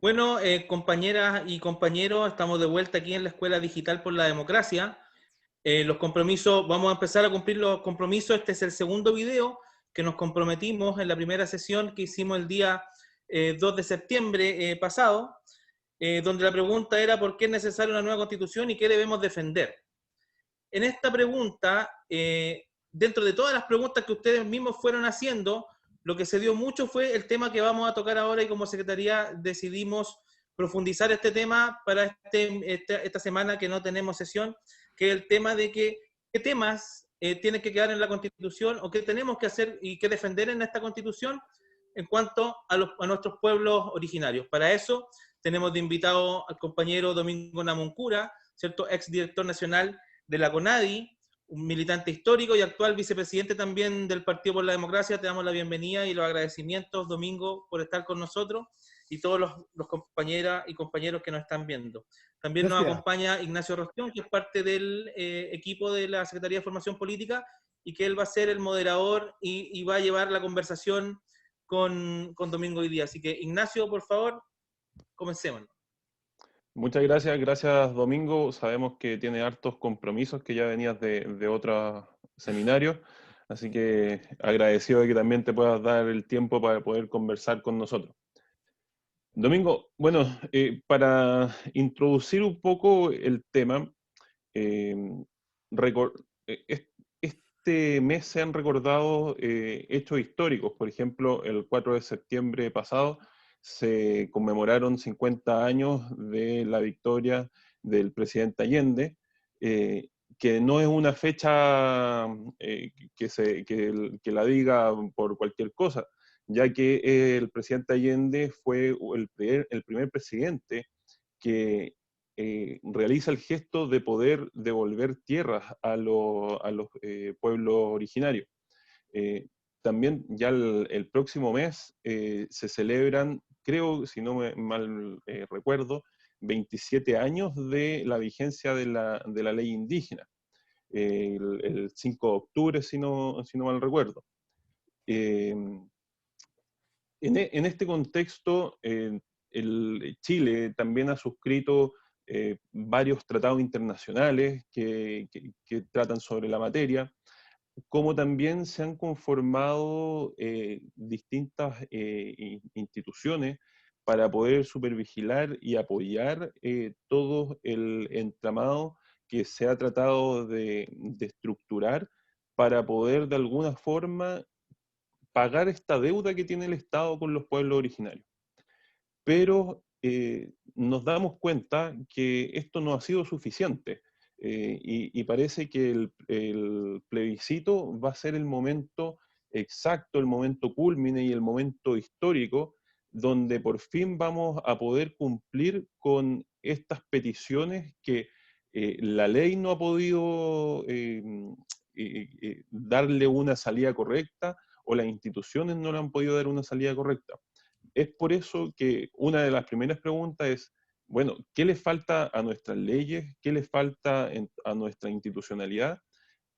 Bueno, compañeras y compañeros, estamos de vuelta aquí en la Escuela Digital por la Democracia. Los compromisos, vamos a empezar a cumplir los compromisos. Este es el segundo video que nos comprometimos en la primera sesión que hicimos el día 2 de septiembre pasado, donde la pregunta era por qué es necesaria una nueva constitución y qué debemos defender. En esta pregunta, dentro de todas las preguntas que ustedes mismos fueron haciendo, lo que se dio mucho fue el tema que vamos a tocar ahora y como Secretaría decidimos profundizar este tema para esta semana que no tenemos sesión, que es el tema de qué temas tienen que quedar en la Constitución o qué tenemos que hacer y qué defender en esta Constitución en cuanto a nuestros pueblos originarios. Para eso tenemos de invitado al compañero Domingo Namuncura, ¿cierto? Exdirector nacional de la CONADI, un militante histórico y actual vicepresidente también del Partido por la Democracia. Te damos la bienvenida y los agradecimientos, Domingo, por estar con nosotros y todos los compañeras y compañeros que nos están viendo. También nos Gracias. acompaña Ignacio Rostión, que es parte del equipo de la Secretaría de Formación Política y que él va a ser el moderador y va a llevar la conversación con Domingo hoy día. Así que, Ignacio, por favor, comencemos. Muchas gracias, gracias Domingo. Sabemos que tiene hartos compromisos que ya venías de otros seminarios, así que agradecido de que también te puedas dar el tiempo para poder conversar con nosotros. Domingo, bueno, para introducir un poco el tema, eh, este mes se han recordado hechos históricos. Por ejemplo, el 4 de septiembre pasado se conmemoraron 50 años de la victoria del presidente Allende, que no es una fecha que la diga por cualquier cosa, ya que el presidente Allende fue el primer presidente que realiza el gesto de poder devolver tierras a los pueblos originarios. También ya el próximo mes se celebran, creo, si no me mal recuerdo, 27 años de la vigencia de la ley indígena, el 5 de octubre, si no mal recuerdo. En este contexto, Chile también ha suscrito varios tratados internacionales que tratan sobre la materia, como también se han conformado distintas instituciones para poder supervigilar y apoyar todo el entramado que se ha tratado de estructurar para poder de alguna forma pagar esta deuda que tiene el Estado con los pueblos originarios. Pero nos damos cuenta que esto no ha sido suficiente y parece que el plebiscito va a ser el momento exacto, el momento cúlmine y el momento histórico donde por fin vamos a poder cumplir con estas peticiones que la ley no ha podido darle una salida correcta, o las instituciones no le han podido dar una salida correcta. Es por eso que una de las primeras preguntas es, bueno, ¿qué le falta a nuestras leyes? ¿Qué le falta a nuestra institucionalidad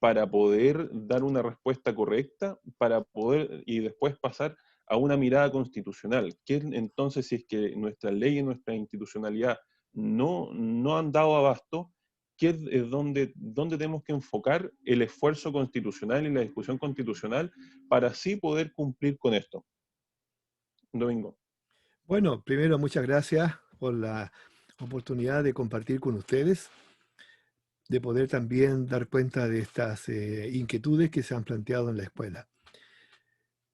para poder dar una respuesta correcta, para poder y después pasar a una mirada constitucional? ¿Qué entonces, si es que nuestras leyes, nuestra institucionalidad no han dado abasto, qué es donde tenemos que enfocar el esfuerzo constitucional y la discusión constitucional para así poder cumplir con esto? Domingo. Bueno, primero muchas gracias por la oportunidad de compartir con ustedes, de poder también dar cuenta de estas inquietudes que se han planteado en la escuela.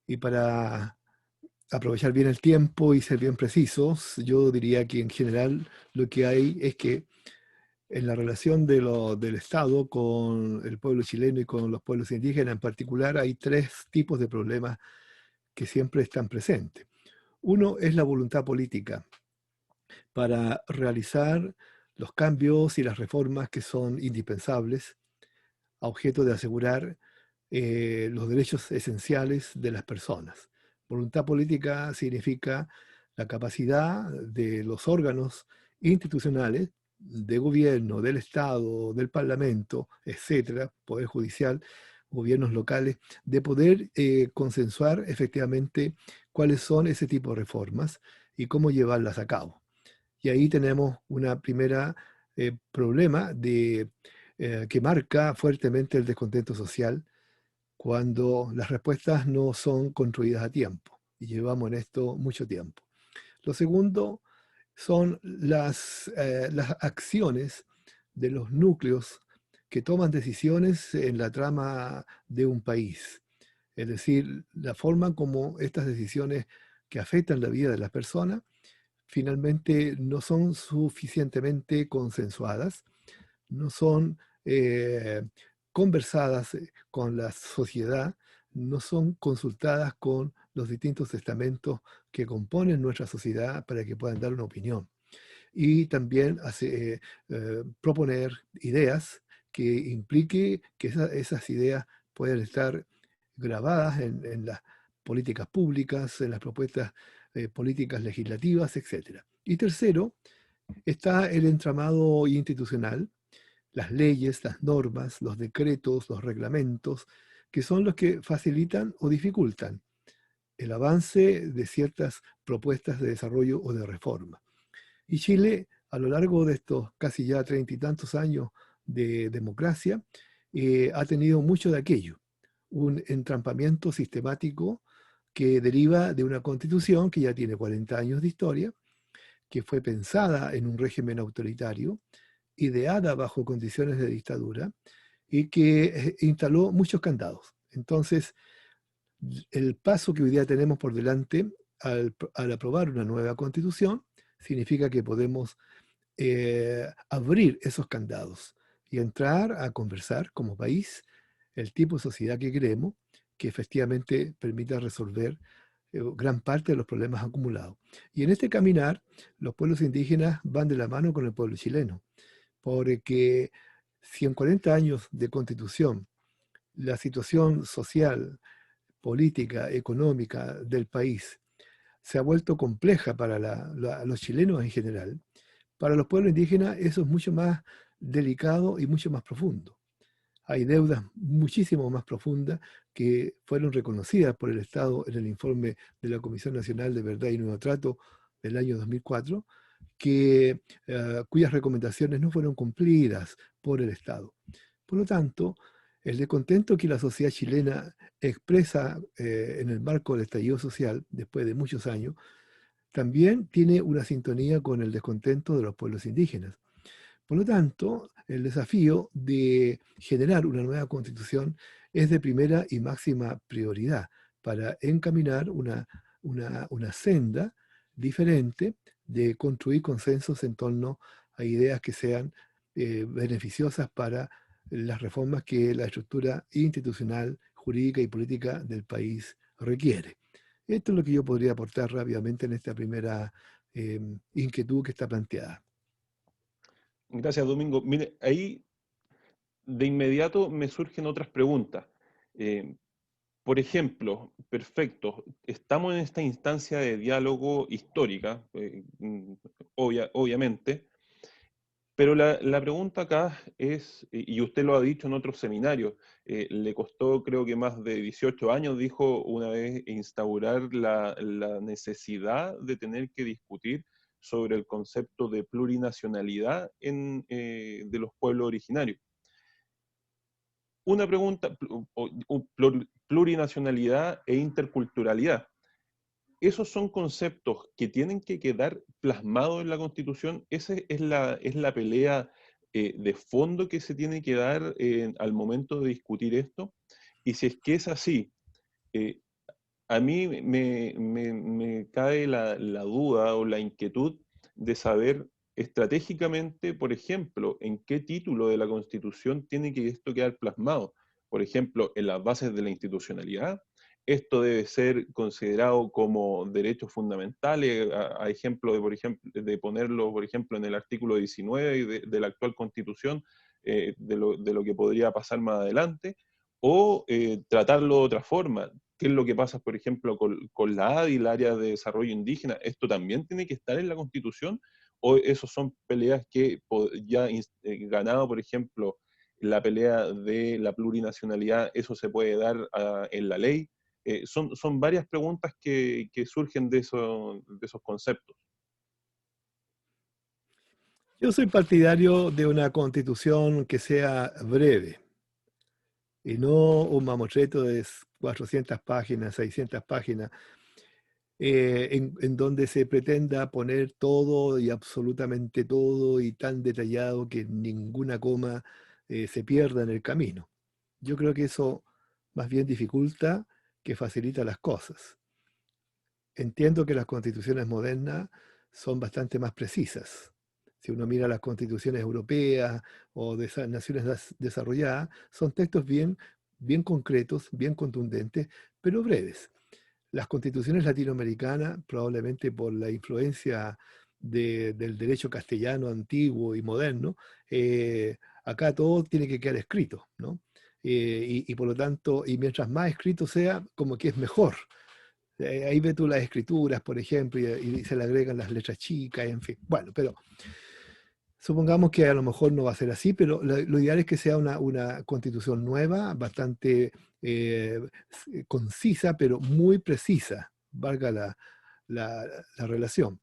Y para aprovechar bien el tiempo y ser bien precisos, yo diría que en general lo que hay es que en la relación del Estado con el pueblo chileno y con los pueblos indígenas en particular, hay tres tipos de problemas que siempre están presentes. Uno es la voluntad política para realizar los cambios y las reformas que son indispensables a objeto de asegurar los derechos esenciales de las personas. Voluntad política significa la capacidad de los órganos institucionales, de gobierno, del Estado, del Parlamento, etcétera, Poder Judicial, gobiernos locales, de poder consensuar efectivamente cuáles son ese tipo de reformas y cómo llevarlas a cabo. Y ahí tenemos una primera problema que marca fuertemente el descontento social cuando las respuestas no son construidas a tiempo. Y llevamos en esto mucho tiempo. Lo segundo son las acciones de los núcleos que toman decisiones en la trama de un país. Es decir, la forma como estas decisiones que afectan la vida de las personas finalmente no son suficientemente consensuadas, no son conversadas con la sociedad, no son consultadas con los distintos estamentos que componen nuestra sociedad para que puedan dar una opinión. Y también proponer ideas que implique que esas ideas puedan estar grabadas en las políticas públicas, en las propuestas políticas legislativas, etc. Y tercero, está el entramado institucional, las leyes, las normas, los decretos, los reglamentos, que son los que facilitan o dificultan el avance de ciertas propuestas de desarrollo o de reforma. Y Chile, a lo largo de estos casi ya 30 y tantos años de democracia, ha tenido mucho de aquello, un entrampamiento sistemático que deriva de una constitución que ya tiene 40 años de historia, que fue pensada en un régimen autoritario, ideada bajo condiciones de dictadura y que instaló muchos candados. Entonces, el paso que hoy día tenemos por delante al aprobar una nueva constitución significa que podemos abrir esos candados y entrar a conversar como país el tipo de sociedad que queremos, que efectivamente permita resolver gran parte de los problemas acumulados. Y en este caminar, los pueblos indígenas van de la mano con el pueblo chileno, porque si en 40 años de constitución la situación social, política, económica del país se ha vuelto compleja para los chilenos en general, para los pueblos indígenas eso es mucho más delicado y mucho más profundo. Hay deudas muchísimo más profundas que fueron reconocidas por el Estado en el informe de la Comisión Nacional de Verdad y Nuevo Trato del año 2004, cuyas recomendaciones no fueron cumplidas por el Estado. Por lo tanto, el descontento que la sociedad chilena expresa en el marco del estallido social, después de muchos años, también tiene una sintonía con el descontento de los pueblos indígenas. Por lo tanto, el desafío de generar una nueva constitución es de primera y máxima prioridad para encaminar una senda diferente de construir consensos en torno a ideas que sean beneficiosas para las reformas que la estructura institucional, jurídica y política del país requiere. Esto es lo que yo podría aportar rápidamente en esta primera inquietud que está planteada. Gracias, Domingo. Mire, ahí de inmediato me surgen otras preguntas. Eh, por ejemplo, perfecto, estamos en esta instancia de diálogo histórica, obviamente, pero la pregunta acá es, y usted lo ha dicho en otros seminarios, le costó creo que más de 18 años, dijo una vez, instaurar la necesidad de tener que discutir sobre el concepto de plurinacionalidad de los pueblos originarios. Una pregunta, plurinacionalidad e interculturalidad. ¿Esos son conceptos que tienen que quedar plasmados en la Constitución? ¿Esa es la pelea de fondo que se tiene que dar al momento de discutir esto? Y si es que es así, eh, a mí me cae la duda o la inquietud de saber estratégicamente, por ejemplo, en qué título de la Constitución tiene que esto quedar plasmado. Por ejemplo, en las bases de la institucionalidad. Esto debe ser considerado como derechos fundamentales, a ejemplo de, por ejemplo, de ponerlo, por ejemplo, en el artículo 19 de la actual Constitución, de lo que podría pasar más adelante, o tratarlo de otra forma. ¿Qué es lo que pasa, por ejemplo, con la ADI, el Área de Desarrollo Indígena? ¿Esto también tiene que estar en la Constitución? ¿O esos son peleas que ya ganado, por ejemplo, la pelea de la plurinacionalidad, eso se puede dar en la ley? Son varias preguntas que surgen de esos conceptos. Yo soy partidario de una constitución que sea breve y no un mamotreto de 400 páginas, 600 páginas, en donde se pretenda poner todo y absolutamente todo y tan detallado que ninguna coma se pierda en el camino. Yo creo que eso más bien dificulta que facilita las cosas. Entiendo que las constituciones modernas son bastante más precisas. Si uno mira las constituciones europeas o de esas naciones desarrolladas, son textos bien concretos, bien contundentes, pero breves. Las constituciones latinoamericanas, probablemente por la influencia del derecho castellano antiguo y moderno, acá todo tiene que quedar escrito, ¿no? Y por lo tanto, y mientras más escrito sea, como que es mejor. Ahí ve tú las escrituras, por ejemplo, y se le agregan las letras chicas, en fin. Bueno, pero supongamos que a lo mejor no va a ser así, pero lo ideal es que sea una constitución nueva, bastante concisa, pero muy precisa, valga la relación.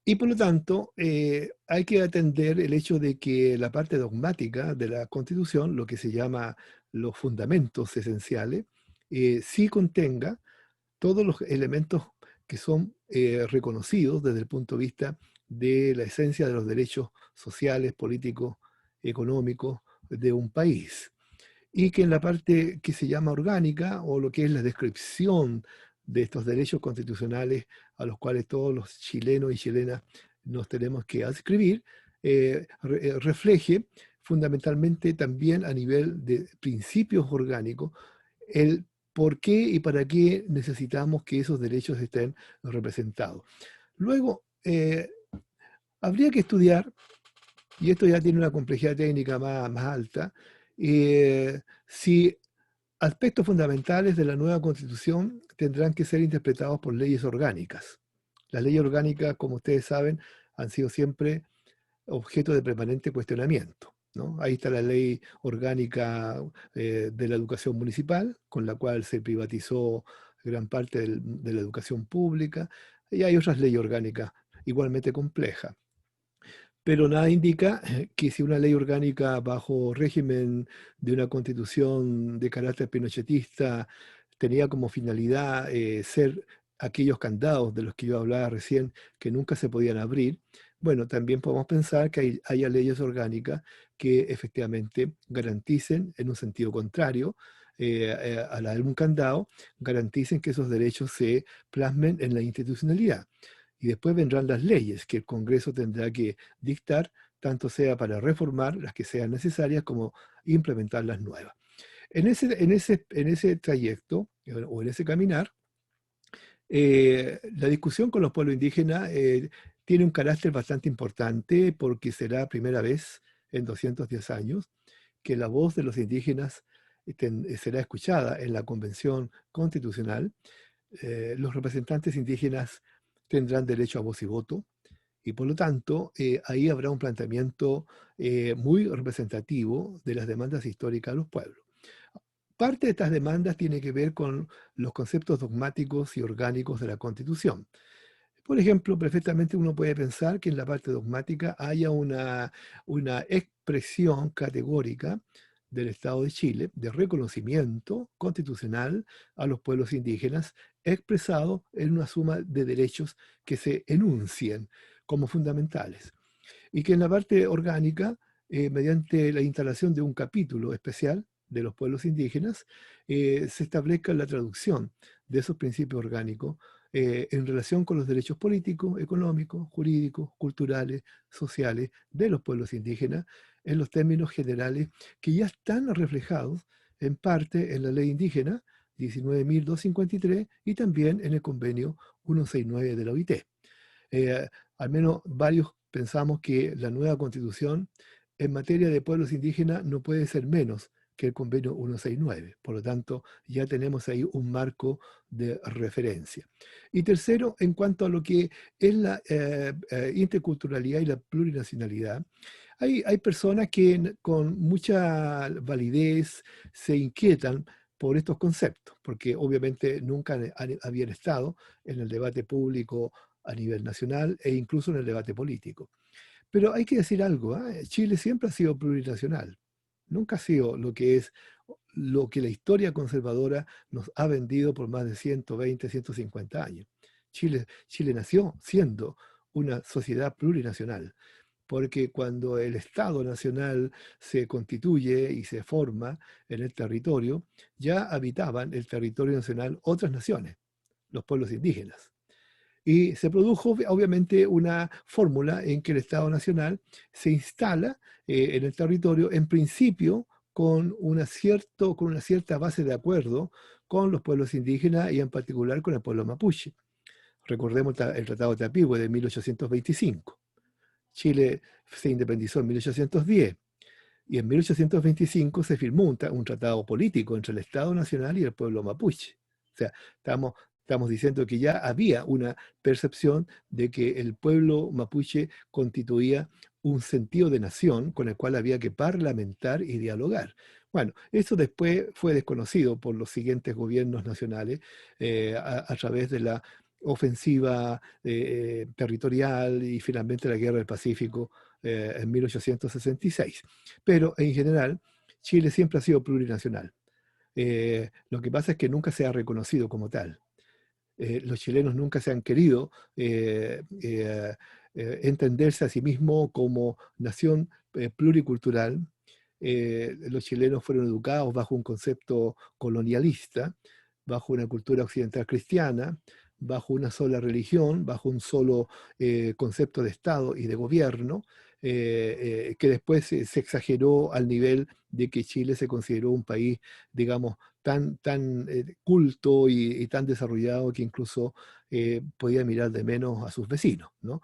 Y por lo tanto, hay que atender el hecho de que la parte dogmática de la Constitución, lo que se llama los fundamentos esenciales, sí contenga todos los elementos que son reconocidos desde el punto de vista de la esencia de los derechos sociales, políticos, económicos de un país. Y que en la parte que se llama orgánica, o lo que es la descripción de estos derechos constitucionales a los cuales todos los chilenos y chilenas nos tenemos que adscribir, refleje fundamentalmente también a nivel de principios orgánicos el por qué y para qué necesitamos que esos derechos estén representados. Luego, habría que estudiar, y esto ya tiene una complejidad técnica más alta, si aspectos fundamentales de la nueva Constitución tendrán que ser interpretados por leyes orgánicas. Las leyes orgánicas, como ustedes saben, han sido siempre objeto de permanente cuestionamiento, ¿no? Ahí está la ley orgánica de la educación municipal, con la cual se privatizó gran parte de la educación pública, y hay otras leyes orgánicas igualmente complejas. Pero nada indica que si una ley orgánica bajo régimen de una constitución de carácter pinochetista tenía como finalidad ser aquellos candados de los que yo hablaba recién que nunca se podían abrir, bueno, también podemos pensar que haya leyes orgánicas que efectivamente garanticen, en un sentido contrario, a la de un candado, garanticen que esos derechos se plasmen en la institucionalidad. Y después vendrán las leyes que el Congreso tendrá que dictar, tanto sea para reformar las que sean necesarias como implementar las nuevas. En ese trayecto o en ese caminar, la discusión con los pueblos indígenas tiene un carácter bastante importante porque será primera vez en 210 años que la voz de los indígenas será escuchada en la Convención Constitucional. Los representantes indígenas tendrán derecho a voz y voto, y por lo tanto ahí habrá un planteamiento muy representativo de las demandas históricas de los pueblos. Parte de estas demandas tiene que ver con los conceptos dogmáticos y orgánicos de la Constitución. Por ejemplo, perfectamente uno puede pensar que en la parte dogmática haya una expresión categórica del Estado de Chile de reconocimiento constitucional a los pueblos indígenas expresado en una suma de derechos que se enuncien como fundamentales. Y que en la parte orgánica, mediante la instalación de un capítulo especial de los pueblos indígenas, se establezca la traducción de esos principios orgánicos en relación con los derechos políticos, económicos, jurídicos, culturales, sociales de los pueblos indígenas, en los términos generales que ya están reflejados en parte en la ley indígena 19.253 y también en el convenio 169 de la OIT. Al menos varios pensamos que la nueva constitución en materia de pueblos indígenas no puede ser menos que el convenio 169. Por lo tanto, ya tenemos ahí un marco de referencia. Y tercero, en cuanto a lo que es la interculturalidad y la plurinacionalidad, hay personas que con mucha validez se inquietan por estos conceptos, porque obviamente nunca habían estado en el debate público a nivel nacional e incluso en el debate político. Pero hay que decir algo, Chile siempre ha sido plurinacional, nunca ha sido lo que la historia conservadora nos ha vendido por más de 120, 150 años. Chile nació siendo una sociedad plurinacional, porque cuando el Estado Nacional se constituye y se forma en el territorio, ya habitaban el territorio nacional otras naciones, los pueblos indígenas. Y se produjo obviamente una fórmula en que el Estado Nacional se instala en el territorio, en principio con una cierta base de acuerdo con los pueblos indígenas y en particular con el pueblo mapuche. Recordemos el Tratado de Tapigüe de 1825. Chile se independizó en 1810 y en 1825 se firmó un tratado político entre el Estado Nacional y el pueblo mapuche. O sea, estamos diciendo que ya había una percepción de que el pueblo mapuche constituía un sentido de nación con el cual había que parlamentar y dialogar. Bueno, eso después fue desconocido por los siguientes gobiernos nacionales a través de la ofensiva territorial y finalmente la Guerra del Pacífico en 1866. Pero en general, Chile siempre ha sido plurinacional. Lo que pasa es que nunca se ha reconocido como tal. Los chilenos nunca se han querido entenderse a sí mismos como nación pluricultural. Los chilenos fueron educados bajo un concepto colonialista, bajo una cultura occidental cristiana, bajo una sola religión, bajo un solo concepto de Estado y de gobierno, que después se exageró al nivel de que Chile se consideró un país, digamos, tan culto y tan desarrollado que incluso podía mirar de menos a sus vecinos, ¿no?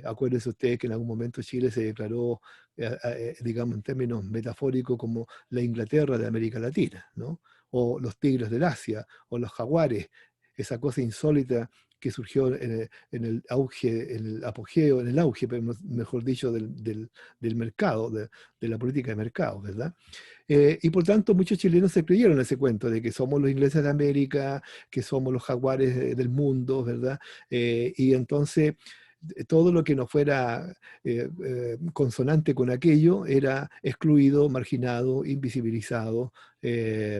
Acuérdense ustedes que en algún momento Chile se declaró, digamos, en términos metafóricos, como la Inglaterra de América Latina, ¿no? O los tigres del Asia, o los jaguares, esa cosa insólita que surgió en el auge, en el apogeo, en el auge, mejor dicho, del mercado, de la política de mercado, ¿verdad? Y por tanto muchos chilenos se creyeron ese cuento de que somos los ingleses de América, que somos los jaguares del mundo, ¿verdad? Y entonces todo lo que no fuera consonante con aquello era excluido, marginado, invisibilizado,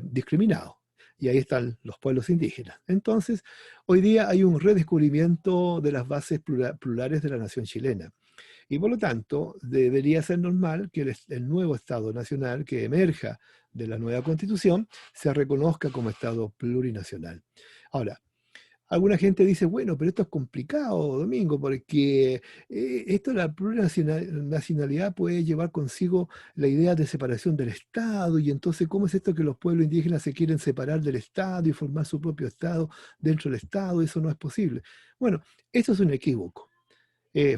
discriminado. Y ahí están los pueblos indígenas. Entonces, hoy día hay un redescubrimiento de las bases plurales de la nación chilena. Y por lo tanto, debería ser normal que el nuevo Estado nacional que emerja de la nueva Constitución se reconozca como Estado plurinacional. Ahora, alguna gente dice, bueno, pero esto es complicado, Domingo, porque esto de la plurinacionalidad puede llevar consigo la idea de separación del Estado, y entonces, ¿cómo es esto que los pueblos indígenas se quieren separar del Estado y formar su propio Estado dentro del Estado? Eso no es posible. Bueno, esto es un equívoco,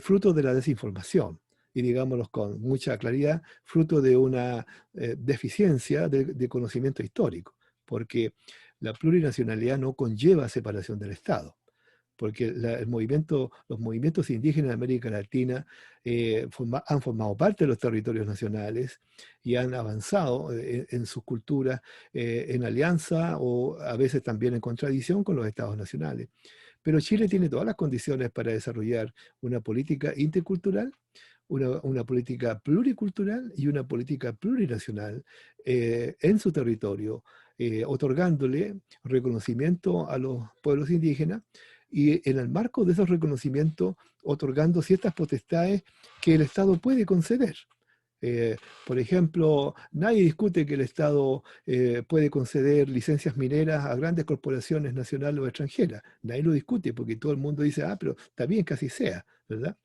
fruto de la desinformación, y digámoslo con mucha claridad, fruto de una deficiencia de conocimiento histórico, porque la plurinacionalidad no conlleva separación del Estado, porque los movimientos indígenas de América Latina han formado parte de los territorios nacionales y han avanzado en sus culturas en alianza o a veces también en contradicción con los estados nacionales. Pero Chile tiene todas las condiciones para desarrollar una política intercultural, una política pluricultural y una política plurinacional en su territorio, otorgándole reconocimiento a los pueblos indígenas y en el marco de esos reconocimientos otorgando ciertas potestades que el Estado puede conceder. Por ejemplo, nadie discute que el Estado puede conceder licencias mineras a grandes corporaciones nacionales o extranjeras. Nadie lo discute porque todo el mundo dice, pero está bien que así sea, ¿verdad?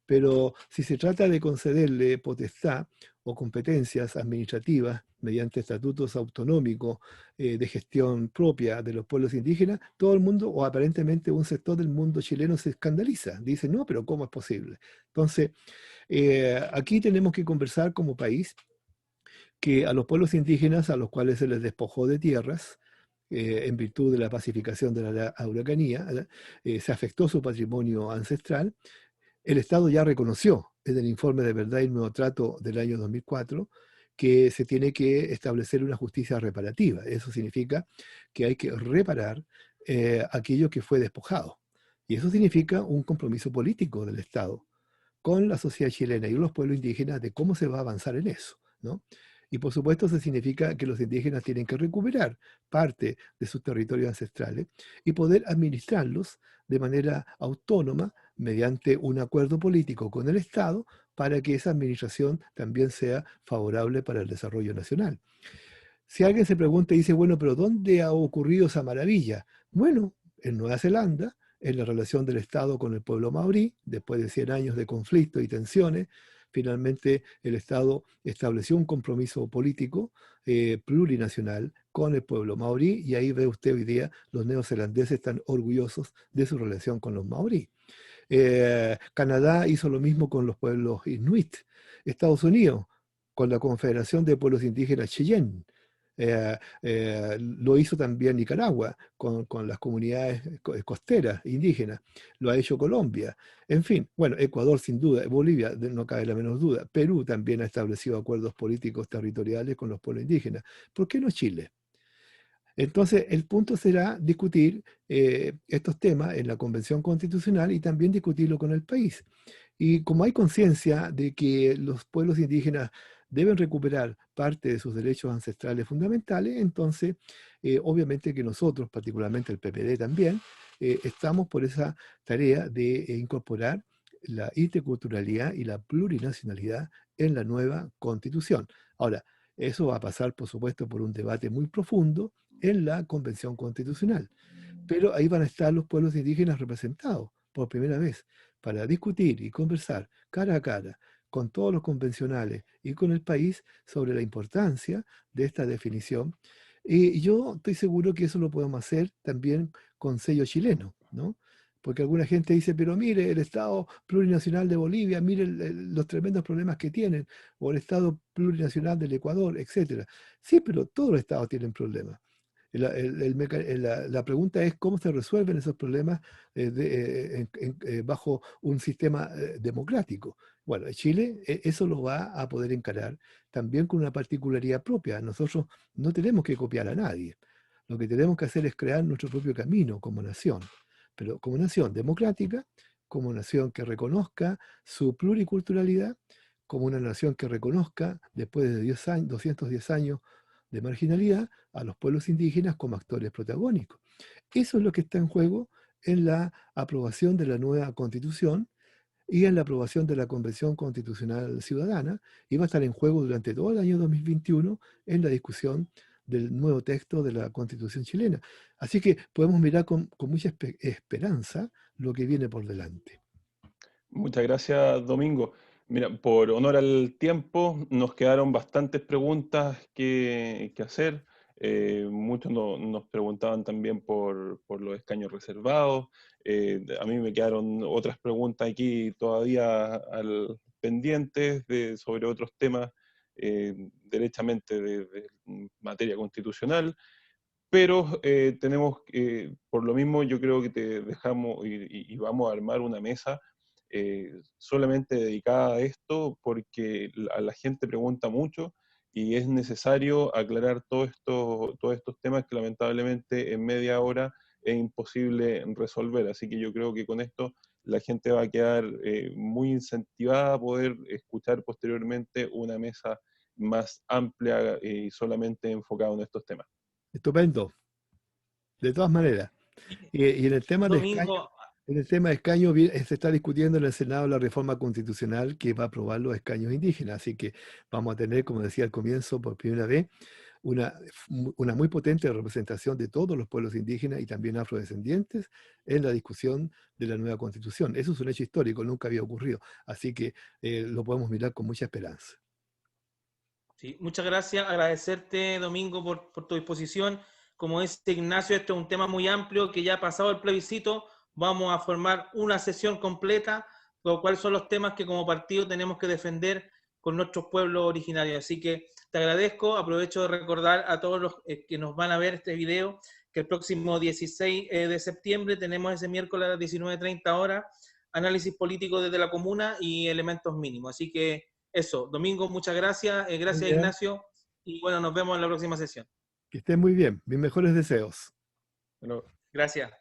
Pero si se trata de concederle potestad o competencias administrativas mediante estatutos autonómicos de gestión propia de los pueblos indígenas, todo el mundo, o aparentemente un sector del mundo chileno, se escandaliza. Dice, no, pero ¿cómo es posible? Entonces, aquí tenemos que conversar como país que a los pueblos indígenas, a los cuales se les despojó de tierras, en virtud de la pacificación de la Araucanía, se afectó su patrimonio ancestral. El Estado ya reconoció en el informe de verdad y nuevo trato del año 2004 que se tiene que establecer una justicia reparativa. Eso significa que hay que reparar aquello que fue despojado. Y eso significa un compromiso político del Estado con la sociedad chilena y los pueblos indígenas de cómo se va a avanzar en eso, ¿no? Y por supuesto eso significa que los indígenas tienen que recuperar parte de sus territorios ancestrales y poder administrarlos de manera autónoma mediante un acuerdo político con el Estado para que esa administración también sea favorable para el desarrollo nacional. Si alguien se pregunta y dice, bueno, pero ¿dónde ha ocurrido esa maravilla? Bueno, en Nueva Zelanda, en la relación del Estado con el pueblo maorí, después de 100 años de conflicto y tensiones, finalmente el Estado estableció un compromiso político plurinacional con el pueblo maorí, y ahí ve usted hoy día los neozelandeses están orgullosos de su relación con los maorí. Canadá hizo lo mismo con los pueblos inuit. Estados Unidos, con la Confederación de Pueblos Indígenas Cheyenne. Lo hizo también Nicaragua con las comunidades costeras indígenas, lo ha hecho Colombia, en fin, bueno, Ecuador sin duda, Bolivia no cabe la menor duda, Perú también ha establecido acuerdos políticos territoriales con los pueblos indígenas. ¿Por qué no Chile? Entonces, el punto será discutir estos temas en la Convención Constitucional y también discutirlo con el país. Y como hay conciencia de que los pueblos indígenas deben recuperar parte de sus derechos ancestrales fundamentales, entonces, obviamente que nosotros, particularmente el PPD también, estamos por esa tarea de incorporar la interculturalidad y la plurinacionalidad en la nueva Constitución. Ahora, eso va a pasar, por supuesto, por un debate muy profundo en la Convención Constitucional. Pero ahí van a estar los pueblos indígenas representados por primera vez para discutir y conversar cara a cara con todos los convencionales y con el país sobre la importancia de esta definición. Y yo estoy seguro que eso lo podemos hacer también con sello chileno, ¿no? Porque alguna gente dice, pero mire, el Estado plurinacional de Bolivia, mire los tremendos problemas que tienen, o el Estado plurinacional del Ecuador, etcétera. Sí, pero todos los estados tienen problemas. La pregunta es cómo se resuelven esos problemas bajo un sistema democrático. Bueno, Chile eso lo va a poder encarar también con una particularidad propia. Nosotros no tenemos que copiar a nadie. Lo que tenemos que hacer es crear nuestro propio camino como nación, pero como nación democrática, como nación que reconozca su pluriculturalidad, como una nación que reconozca, después de 10 años, 210 años de marginalidad, a los pueblos indígenas como actores protagónicos. Eso es lo que está en juego en la aprobación de la nueva Constitución y en la aprobación de la Convención Constitucional Ciudadana, y va a estar en juego durante todo el año 2021 en la discusión del nuevo texto de la Constitución chilena. Así que podemos mirar con mucha esperanza lo que viene por delante. Muchas gracias, Domingo. Mira, por honor al tiempo, nos quedaron bastantes preguntas que hacer. Muchos nos preguntaban también por los escaños reservados. A mí me quedaron otras preguntas aquí todavía pendientes sobre otros temas derechamente de materia constitucional. Pero tenemos, por lo mismo, yo creo que te dejamos y vamos a armar una mesa solamente dedicada a esto, porque a la gente pregunta mucho y es necesario aclarar todos estos temas que lamentablemente en media hora es imposible resolver. Así que yo creo que con esto la gente va a quedar muy incentivada a poder escuchar posteriormente una mesa más amplia y solamente enfocada en estos temas. Estupendo, de todas maneras. Y en el tema de escaño, Domingo, se está discutiendo en el Senado la reforma constitucional que va a aprobar los escaños indígenas. Así que vamos a tener, como decía al comienzo, por primera vez, una muy potente representación de todos los pueblos indígenas y también afrodescendientes en la discusión de la nueva constitución. Eso es un hecho histórico, nunca había ocurrido. Así que lo podemos mirar con mucha esperanza. sí, muchas gracias, agradecerte, Domingo, por tu disposición. Como dice Ignacio, este es un tema muy amplio que ya ha pasado el plebiscito. Vamos a formar una sesión completa, con cuáles son los temas que como partido tenemos que defender con nuestros pueblos originarios. Así que te agradezco, aprovecho de recordar a todos los que nos van a ver este video, que el próximo 16 de septiembre tenemos ese miércoles a las 19:30 horas, análisis político desde la comuna y elementos mínimos. Así que eso, Domingo, muchas gracias. Gracias, Bien. Ignacio. Y bueno, nos vemos en la próxima sesión. Que estén muy bien. Mis mejores deseos. Bueno, Gracias.